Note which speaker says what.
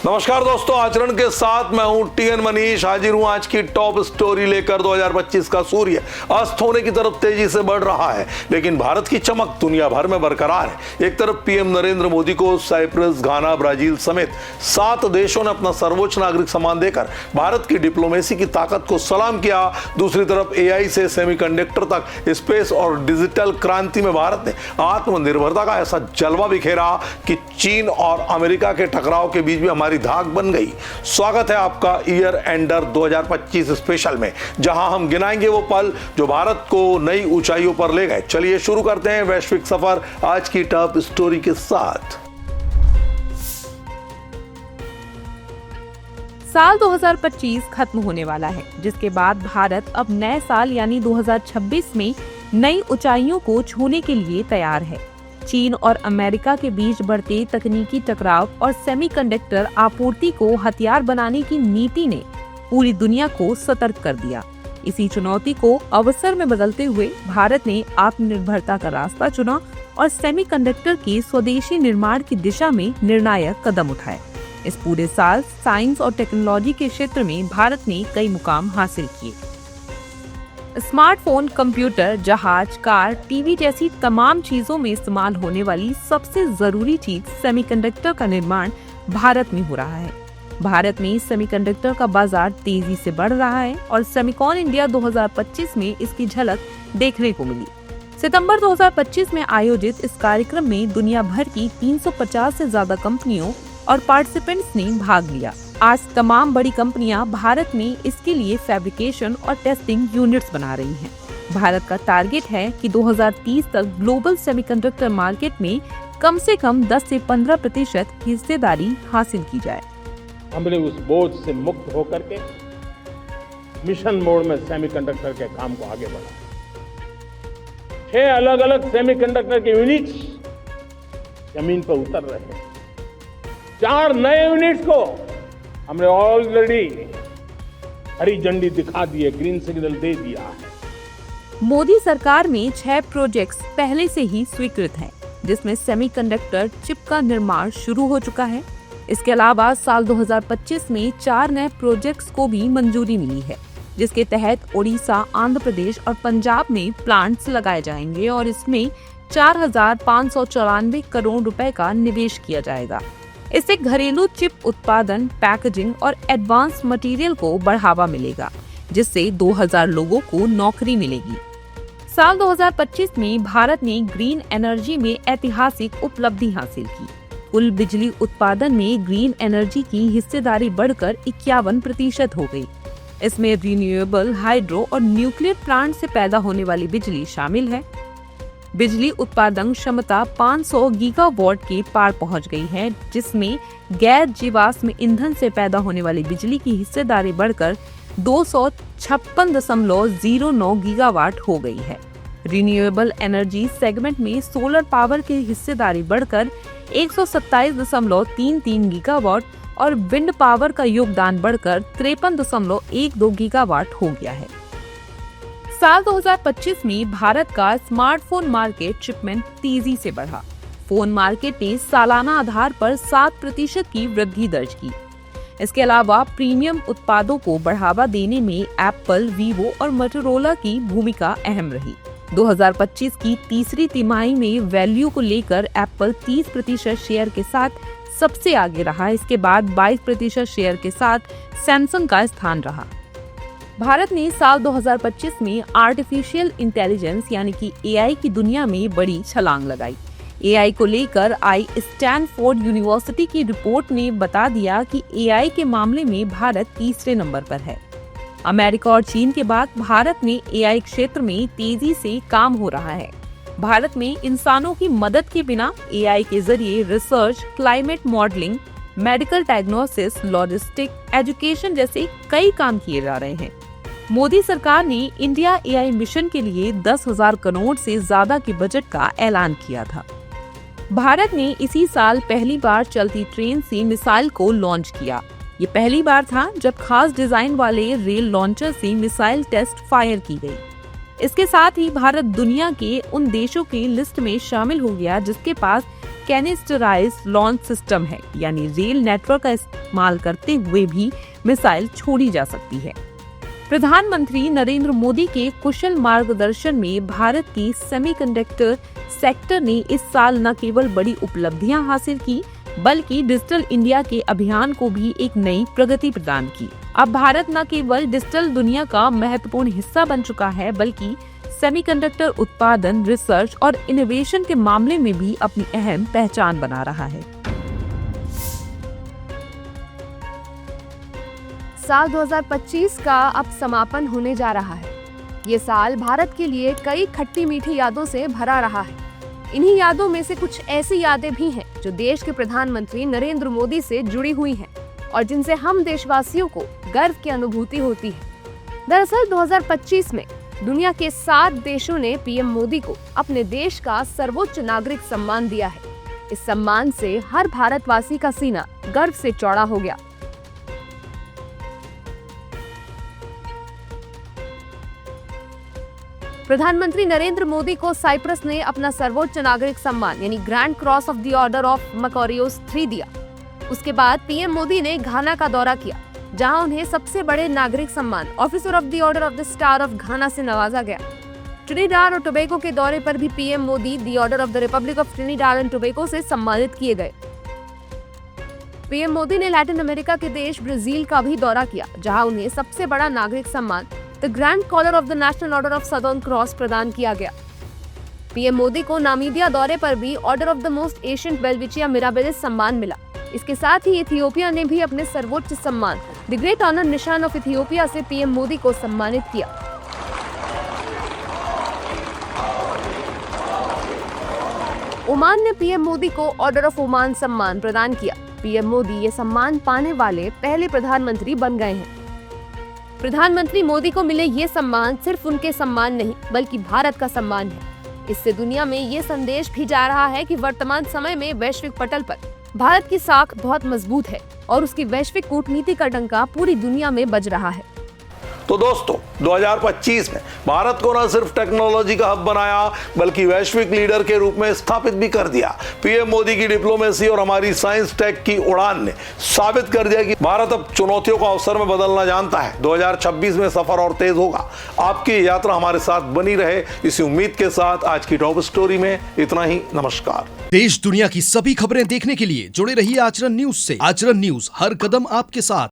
Speaker 1: नमस्कार दोस्तों, आचरण के साथ मैं हूं टीएन मनीष। हाजिर हूं आज की टॉप स्टोरी लेकर। 2025 का सूर्य अस्त होने की तरफ तेजी से बढ़ रहा है, लेकिन भारत की चमक दुनिया भर में बरकरार है। एक तरफ पीएम नरेंद्र मोदी को साइप्रस, घाना, ब्राजील समेत 7 देशों ने अपना सर्वोच्च नागरिक सम्मान देकर भारत की डिप्लोमेसी की ताकत को सलाम किया। दूसरी तरफ एआई से सेमीकंडक्टर तक स्पेस और डिजिटल क्रांति में भारत ने आत्मनिर्भरता का ऐसा जलवा बिखेरा कि चीन और अमेरिका के टकराव के बीच भी हमारी धाक बन गई। स्वागत है आपका ईयर एंडर 2025 स्पेशल में, जहां हम गिनाएंगे वो पल जो भारत को नई ऊंचाइयों पर ले गए। चलिए शुरू करते हैं वैश्विक सफर आज की टॉप स्टोरी के साथ।
Speaker 2: साल 2025 खत्म होने वाला है, जिसके बाद भारत अब नए साल यानी 2026 में नई ऊंचाइयों को छूने के लिए तैयार है। चीन और अमेरिका के बीच बढ़ते तकनीकी टकराव और सेमीकंडक्टर आपूर्ति को हथियार बनाने की नीति ने पूरी दुनिया को सतर्क कर दिया। इसी चुनौती को अवसर में बदलते हुए भारत ने आत्मनिर्भरता का रास्ता चुना और सेमीकंडक्टर के स्वदेशी निर्माण की दिशा में निर्णायक कदम उठाए। इस पूरे साल साइंस और टेक्नोलॉजी के क्षेत्र में भारत ने कई मुकाम हासिल किए। स्मार्टफोन, कंप्यूटर, जहाज, कार, टीवी जैसी तमाम चीजों में इस्तेमाल होने वाली सबसे जरूरी चीज सेमीकंडक्टर का निर्माण भारत में हो रहा है। भारत में सेमीकंडक्टर का बाजार तेजी से बढ़ रहा है और सेमिकॉन इंडिया 2025 में इसकी झलक देखने को मिली। सितंबर 2025 में आयोजित इस कार्यक्रम में दुनिया भर की 350 से ज्यादा कंपनियों और पार्टिसिपेंट्स ने भाग लिया। आज तमाम बड़ी कंपनियां भारत में इसके लिए फैब्रिकेशन और टेस्टिंग यूनिट्स बना रही हैं। भारत का टारगेट है कि 2030 तक ग्लोबल सेमीकंडक्टर मार्केट में कम से कम 10 से 15% हिस्सेदारी हासिल की जाए।
Speaker 3: हमने उस बोझ से मुक्त होकर के मिशन मोड में सेमीकंडक्टर के काम को आगे बढ़ा। 6 अलग अलग सेमीकंडक्टर के यूनिट्स जमीन पर उतर रहे हैं। 4 नए यूनिट्स को हमने ऑलरेडी हरी झंडी दिखा दी है, ग्रीन सिग्नल दे दिया है।
Speaker 2: मोदी सरकार में 6 प्रोजेक्ट्स पहले से ही स्वीकृत हैं, जिसमें सेमीकंडक्टर चिप का निर्माण शुरू हो चुका है। इसके अलावा साल 2025 में 4 नए प्रोजेक्ट्स को भी मंजूरी मिली है, जिसके तहत ओडिशा, आंध्र प्रदेश और पंजाब में प्लांट्स लगाए जाएंगे और इसमें 4,594 करोड़ रुपए का निवेश किया जाएगा। इससे घरेलू चिप उत्पादन, पैकेजिंग और एडवांस मटेरियल को बढ़ावा मिलेगा, जिससे 2000 लोगों को नौकरी मिलेगी। साल 2025 में भारत ने ग्रीन एनर्जी में ऐतिहासिक उपलब्धि हासिल की। कुल बिजली उत्पादन में ग्रीन एनर्जी की हिस्सेदारी बढ़कर 51% हो गई। इसमें रिन्यूएबल, हाइड्रो और न्यूक्लियर प्लांट से पैदा होने वाली बिजली शामिल है। बिजली उत्पादन क्षमता 500 गीगावाट के पार पहुंच गई है, जिसमें गैर जीवाश्म ईंधन से पैदा होने वाली बिजली की हिस्सेदारी बढ़कर 256.09 गीगावाट हो गई है। रिन्यूएबल एनर्जी सेगमेंट में सोलर पावर की हिस्सेदारी बढ़कर 127.33 गीगावाट और विंड पावर का योगदान बढ़कर 53.12 गीगावाट हो गया है। साल 2025 में भारत का स्मार्टफोन मार्केट शिपमेंट तेजी से बढ़ा। फोन मार्केट ने सालाना आधार पर 7% की वृद्धि दर्ज की। इसके अलावा प्रीमियम उत्पादों को बढ़ावा देने में एप्पल, वीवो और मोटोरोला की भूमिका अहम रही। 2025 की तीसरी तिमाही में वैल्यू को लेकर एप्पल 30% शेयर के साथ सबसे आगे रहा। इसके बाद 22% शेयर के साथ सैमसंग का स्थान रहा। भारत ने साल 2025 में आर्टिफिशियल इंटेलिजेंस यानी कि एआई की दुनिया में बड़ी छलांग लगाई। एआई को लेकर आई स्टैनफोर्ड यूनिवर्सिटी की रिपोर्ट ने बता दिया कि एआई के मामले में भारत तीसरे नंबर पर है। अमेरिका और चीन के बाद भारत में एआई क्षेत्र में तेजी से काम हो रहा है। भारत में इंसानों की मदद के बिना एआई के जरिए research, climate modelling, medical diagnosis, logistic, education जैसे कई काम किए जा रहे हैं। मोदी सरकार ने इंडिया एआई मिशन के लिए 10,000 करोड़ से ज्यादा के बजट का ऐलान किया था। भारत ने इसी साल पहली बार चलती ट्रेन से मिसाइल को लॉन्च किया। ये पहली बार था जब खास डिजाइन वाले रेल लॉन्चर से मिसाइल टेस्ट फायर की गई। इसके साथ ही भारत दुनिया के उन देशों की लिस्ट में शामिल हो गया जिसके पास कैनिस्टराइज्ड लॉन्च सिस्टम है, यानी रेल नेटवर्क का इस्तेमाल करते हुए भी मिसाइल छोड़ी जा सकती है। प्रधानमंत्री नरेंद्र मोदी के कुशल मार्गदर्शन में भारत की सेमीकंडक्टर सेक्टर ने इस साल न केवल बड़ी उपलब्धियां हासिल की बल्कि डिजिटल इंडिया के अभियान को भी एक नई प्रगति प्रदान की। अब भारत न केवल डिजिटल दुनिया का महत्वपूर्ण हिस्सा बन चुका है बल्कि सेमीकंडक्टर उत्पादन, रिसर्च और इनोवेशन के मामले में भी अपनी अहम पहचान बना रहा है।
Speaker 4: साल 2025 का अब समापन होने जा रहा है। ये साल भारत के लिए कई खट्टी मीठी यादों से भरा रहा है। इन्हीं यादों में से कुछ ऐसी यादें भी हैं जो देश के प्रधानमंत्री नरेंद्र मोदी से जुड़ी हुई हैं और जिनसे हम देशवासियों को गर्व की अनुभूति होती है। दरअसल 2025 में दुनिया के 7 देशों ने पीएम मोदी को अपने देश का सर्वोच्च नागरिक सम्मान दिया है। इस सम्मान से हर भारतवासी का सीना गर्व से चौड़ा हो गया। प्रधानमंत्री नरेंद्र मोदी को साइप्रस ने अपना सर्वोच्च नागरिक सम्मान यानी grand cross of the order of Makarios 3 दिया। उसके बाद पीएम मोदी ने घाना का दौरा किया, जहां उन्हें सबसे बड़े नागरिक सम्मान officer of the order of the star of घाना से नवाजा गया। ट्रिनिडाद और टोबैगो के दौरे पर भी PM Modi the order of the Republic of Trinidad and Tobago से सम्मानित किए गए। पीएम मोदी ने लैटिन अमेरिका के देश ब्राजील का भी दौरा किया, जहां उन्हें सबसे बड़ा नागरिक सम्मान the Grand Collar of the National Order of Southern Cross प्रदान किया गया। पीएम मोदी को नामीबिया दौरे पर भी order of the most ancient Welwitschia mirabilis सम्मान मिला। इसके साथ ही इथियोपिया ने भी अपने सर्वोच्च सम्मान द ग्रेट ऑनर निशान ऑफ इथियोपिया से पीएम मोदी को सम्मानित किया। ओमान ने पीएम मोदी को ऑर्डर ऑफ ओमान सम्मान प्रदान किया। पीएम मोदी ये सम्मान पाने वाले पहले प्रधानमंत्री बन गए हैं। प्रधानमंत्री मोदी को मिले ये सम्मान सिर्फ उनके सम्मान नहीं बल्कि भारत का सम्मान है। इससे दुनिया में ये संदेश भी जा रहा है कि वर्तमान समय में वैश्विक पटल पर भारत की साख बहुत मजबूत है और उसकी वैश्विक कूटनीति का डंका पूरी दुनिया में बज रहा है।
Speaker 1: तो दोस्तों 2025 में भारत को न सिर्फ टेक्नोलॉजी का हब बनाया बल्कि वैश्विक लीडर के रूप में स्थापित भी कर दिया। पीएम मोदी की डिप्लोमेसी और हमारी साइंस टेक की उड़ान ने साबित कर दिया कि भारत अब चुनौतियों को अवसर में बदलना जानता है। 2026 में सफर और तेज होगा। आपकी यात्रा हमारे साथ बनी रहे, इसी उम्मीद के साथ आज की टॉप स्टोरी में इतना ही। नमस्कार।
Speaker 5: देश दुनिया की सभी खबरें देखने के लिए जुड़े रहिए आचरण न्यूज से। आचरण न्यूज, हर कदम आपके साथ।